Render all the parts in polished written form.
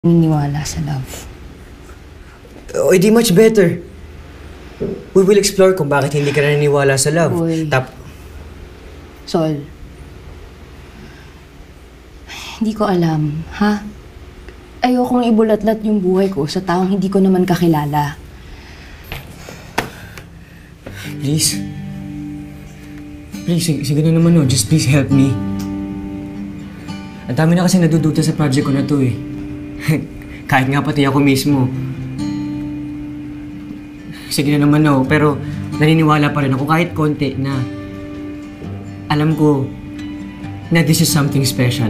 Naniniwala sa love. O, edi much better. We will explore kung bakit hindi ka naniniwala sa love. Uy. Sol. Hindi ko alam, ha? Ayokong ibulatlat yung buhay ko sa taong hindi ko naman kakilala. Please. Please, sige na naman, no. Just please help me. Ang dami na kasi nadududa sa project ko na to, eh. Kahit nga pati ako mismo. Sige na naman, no. Pero naniniwala pa rin ako kahit konti na alam ko na this is something special.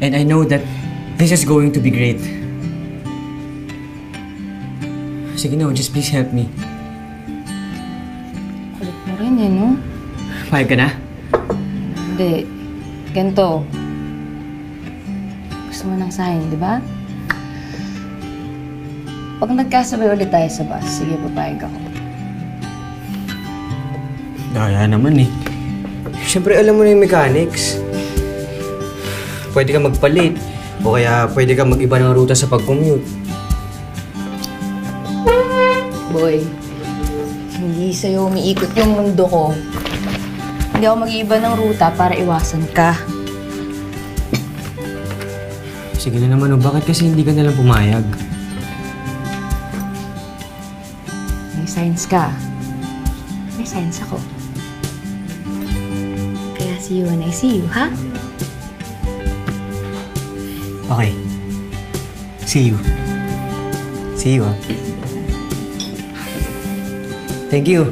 And I know that this is going to be great. Sige na, just please help me. Kulit mo rin eh, no? Payag ka na? Hindi. Ganito. Gusto mo ng sign, di ba? Pag nagkasabay ulit tayo sa bus, sige, papayag ako. Kaya naman eh. Siyempre alam mo na yung mechanics. Pwede ka magpalit. O kaya pwede ka mag-iba ng ruta sa pag-commute. Boy, hindi sa'yo umiikot yung mundo ko. Hindi ako mag-iiba ng ruta para iwasan ka. Sige na naman, o bakit kasi hindi ka nalang pumayag? May signs ka. May signs ako. Kaya see you when I see you, ha? Okay. See you. See you, ah. Thank you.